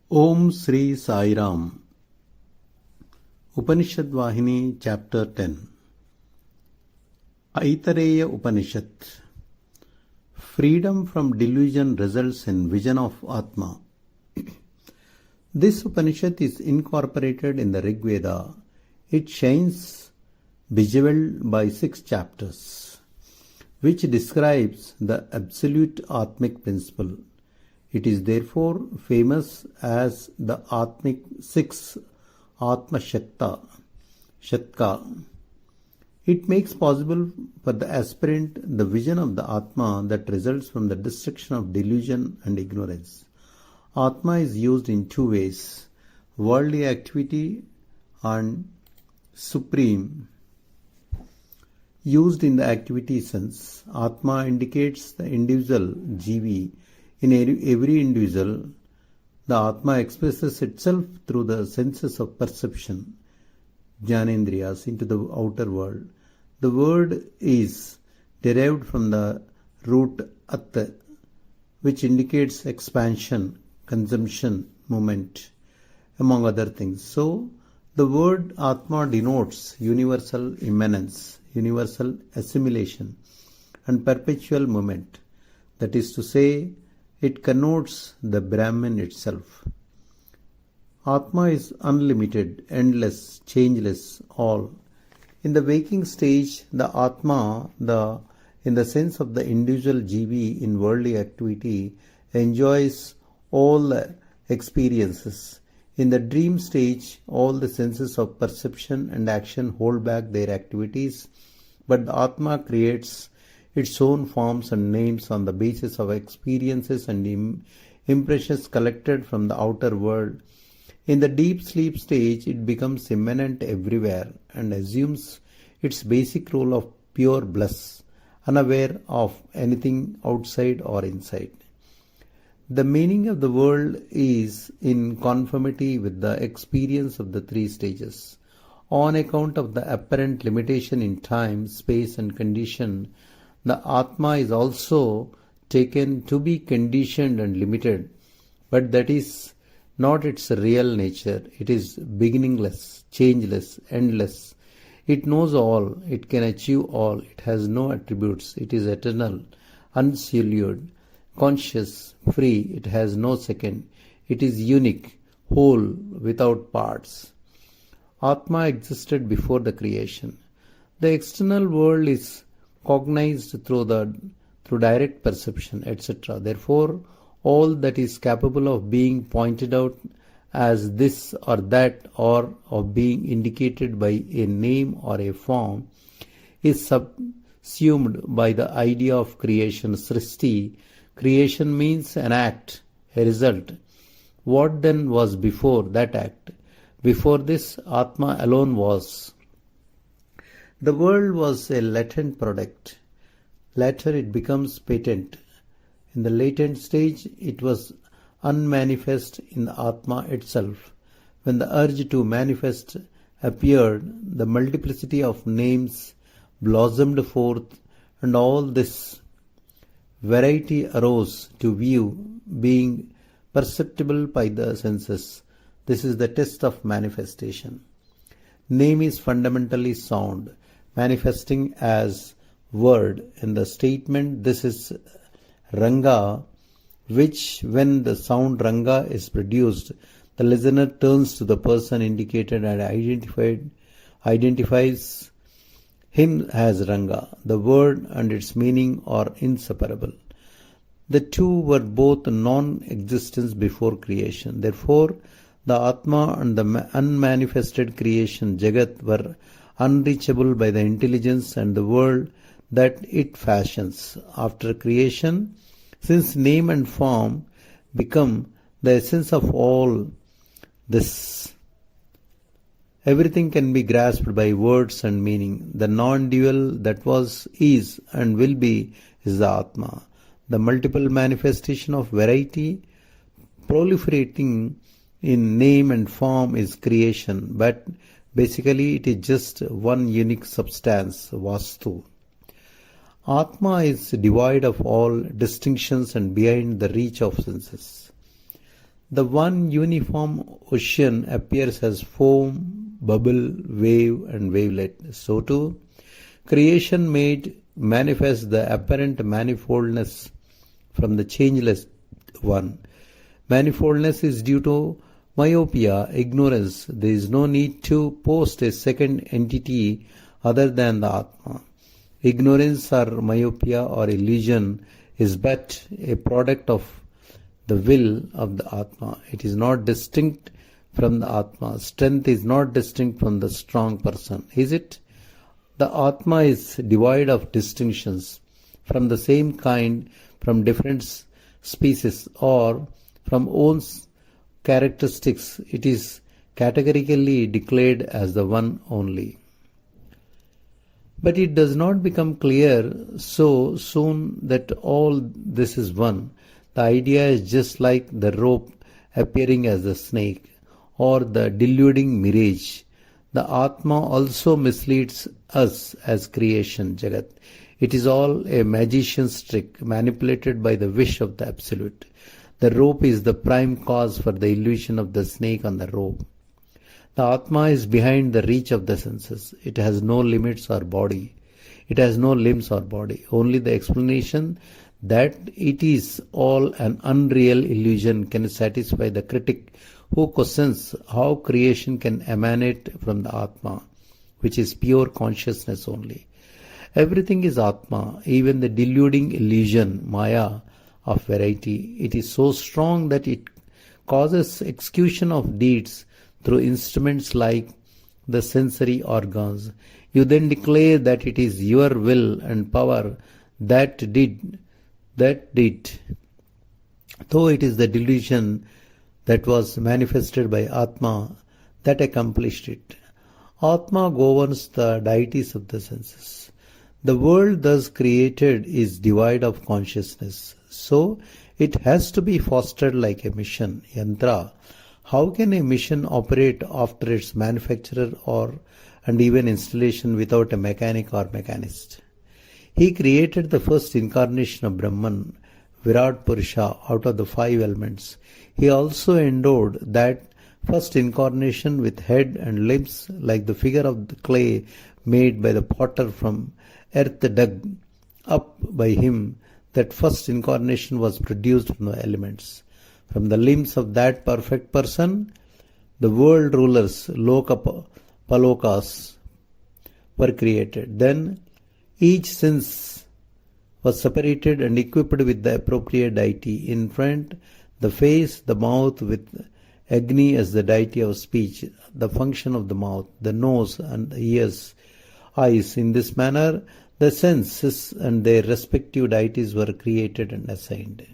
Om Sri Sai Ram. Upanishad Vahini Chapter 10. Aitareya Upanishad. Freedom from delusion results in vision of Atma. This Upanishad is incorporated in the Rig Veda. It shines bejeweled by 6 chapters, which describes the absolute Atmic principle. It is therefore famous as the Atmic 6 Atma Shatka. It makes possible for the aspirant the vision of the Atma that results from the destruction of delusion and ignorance. Atma is used in 2 ways: worldly activity and supreme. Used in the activity sense, Atma indicates the individual Jivi. In every individual, the Atma expresses itself through the senses of perception, Jnanendriyas, into the outer world. The word is derived from the root At, which indicates expansion, consumption, movement, among other things. So, the word Atma denotes universal immanence, universal assimilation, and perpetual movement. That is to say, it connotes the Brahman itself. Atma is unlimited, endless, changeless, all. In the waking stage, the Atma, in the sense of the individual Jivi in worldly activity, enjoys all the experiences. In the dream stage, all the senses of perception and action hold back their activities, but the Atma creates its own forms and names on the basis of experiences and impressions collected from the outer world. In the deep sleep stage, it becomes immanent everywhere and assumes its basic role of pure bliss, unaware of anything outside or inside. The meaning of the world is in conformity with the experience of the 3 stages. On account of the apparent limitation in time, space and condition, the Atma is also taken to be conditioned and limited, but that is not its real nature. It is beginningless, changeless, endless. It knows all, it can achieve all, it has no attributes, it is eternal, unsullied, conscious, free, it has no second, it is unique, whole, without parts. Atma existed before the creation. The external world is cognized through direct perception, etc. Therefore, all that is capable of being pointed out as this or that, or of being indicated by a name or a form, is subsumed by the idea of creation, srishti. Creation means an act, a result. What then was before that act? Before this, Atma alone was. The world was a latent product. Later it becomes patent. In the latent stage, it was unmanifest in the Atma itself. When the urge to manifest appeared, the multiplicity of names blossomed forth, and all this variety arose to view, being perceptible by the senses. This is the test of manifestation. Name is fundamentally sound, manifesting as word. In the statement, this is Ranga, which when the sound Ranga is produced, the listener turns to the person indicated and identifies him as Ranga. The word and its meaning are inseparable. The two were both non-existence before creation. Therefore, the Atma and the unmanifested creation Jagat were unreachable by the intelligence and the world that it fashions. After creation, since name and form become the essence of all this, everything can be grasped by words and meaning. The non-dual that was, is, and will be is the Atma. The multiple manifestation of variety proliferating in name and form is creation, but basically it is just one unique substance, Vastu. Atma is devoid of all distinctions and beyond the reach of senses. The one uniform ocean appears as foam, bubble, wave, and wavelet. So too, creation made manifest the apparent manifoldness from the changeless one. Manifoldness is due to myopia, ignorance. There is no need to post a second entity other than the Atma. Ignorance or myopia or illusion is but a product of the will of the Atma. It is not distinct from the Atma. Strength is not distinct from the strong person, is it? The Atma is devoid of distinctions from the same kind, from different species, or from own characteristics. It is categorically declared as the one only. But it does not become clear so soon that all this is one. The idea is just like the rope appearing as the snake or the deluding mirage. The Atma also misleads us as creation, Jagat. It is all a magician's trick manipulated by the wish of the Absolute. The rope is the prime cause for the illusion of the snake on the rope. The Atma is behind the reach of the senses. It has no limits or body. It has no limbs or body. Only the explanation that it is all an unreal illusion can satisfy the critic who questions how creation can emanate from the Atma, which is pure consciousness only. Everything is Atma, even the deluding illusion, Maya, of variety. It is so strong that it causes execution of deeds through instruments like the sensory organs. You then declare that it is your will and power that did. Though it is the delusion that was manifested by Atma that accomplished it. Atma governs the deities of the senses. The world thus created is devoid of consciousness. So it has to be fostered like a mission, yantra. How can a mission operate after its manufacturer and even installation without a mechanic or mechanist? He created the first incarnation of Brahman, Virat Purusha, out of the 5 elements. He also endowed that first incarnation with head and limbs like the figure of the clay made by the potter from earth dug up by him. That first incarnation was produced from the elements. From the limbs of that perfect person, the world rulers, Palokas, were created. Then each sense was separated and equipped with the appropriate deity. In front, the face, the mouth with Agni as the deity of speech, the function of the mouth, the nose and the ears, eyes. In this manner, the senses and their respective deities were created and assigned.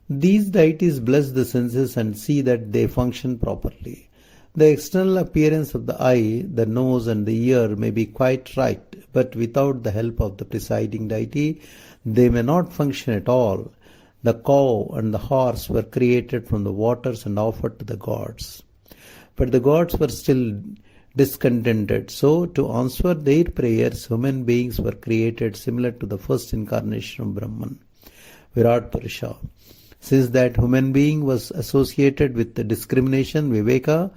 These deities bless the senses and see that they function properly. The external appearance of the eye, the nose and the ear may be quite right, but without the help of the presiding deity, they may not function at all. The cow and the horse were created from the waters and offered to the gods. But the gods were still discontented. So, to answer their prayers, human beings were created similar to the first incarnation of Brahman, Virat Purusha. Since that human being was associated with the discrimination, Viveka,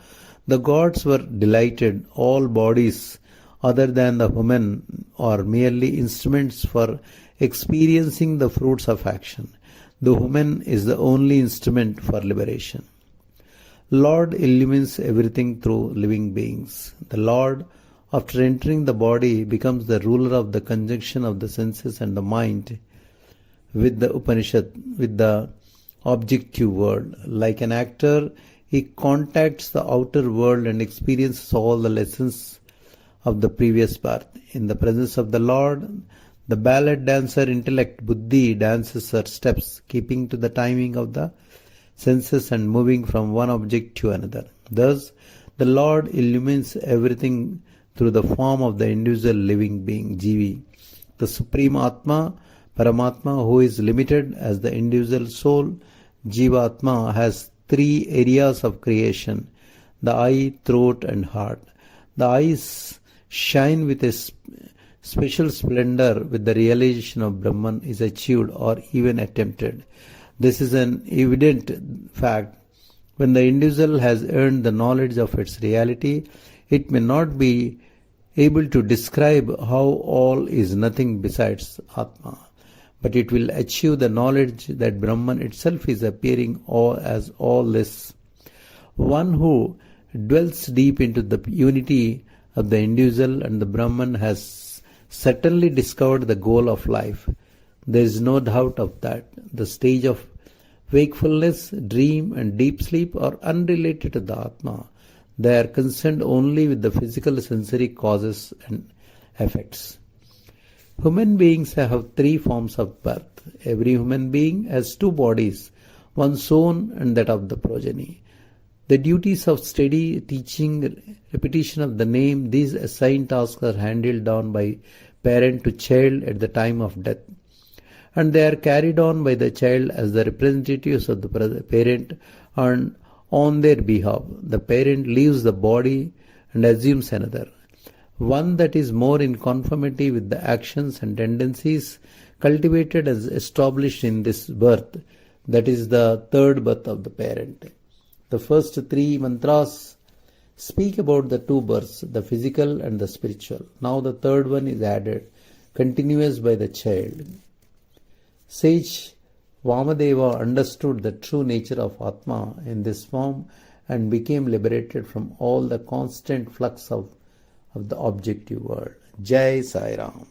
the gods were delighted. All bodies other than the human are merely instruments for experiencing the fruits of action. The human is the only instrument for liberation. Lord illumines everything through living beings. The Lord, after entering the body, becomes the ruler of the conjunction of the senses and the mind with the Upanishad, with the objective world. Like an actor, he contacts the outer world and experiences all the lessons of the previous birth. In the presence of the Lord, the ballet dancer intellect, Buddhi, dances her steps, keeping to the timing of the senses and moving from one object to another. Thus, the Lord illumines everything through the form of the individual living being, Jivi. The Supreme Atma, Paramatma, who is limited as the individual soul, Jivatma, has 3 areas of creation, the eye, throat and heart. The eyes shine with a special splendor with the realization of Brahman is achieved or even attempted. This is an evident fact When the individual has earned the knowledge of its reality, it may not be able to describe how all is nothing besides Atma, but it will achieve the knowledge that Brahman itself is appearing all as all this. One who dwells deep into the unity of the individual and the Brahman has certainly discovered the goal of life. There is no doubt of that. The stage of wakefulness, dream and deep sleep are unrelated to the Atma. They are concerned only with the physical sensory causes and effects. Human beings have three forms of birth. Every human being has two bodies, one's own and that of the progeny. The duties of study, teaching, repetition of the name, these assigned tasks are handed down by parent to child at the time of death, and they are carried on by the child as the representatives of the parent and on their behalf. The parent leaves the body and assumes another, one that is more in conformity with the actions and tendencies cultivated as established in this birth, that is the third birth of the parent. The first three mantras speak about the two births, the physical and the spiritual. Now the third one is added, continuous by the child. Sage Vamadeva understood the true nature of Atma in this form and became liberated from all the constant flux of the objective world. Jai Sai Ram.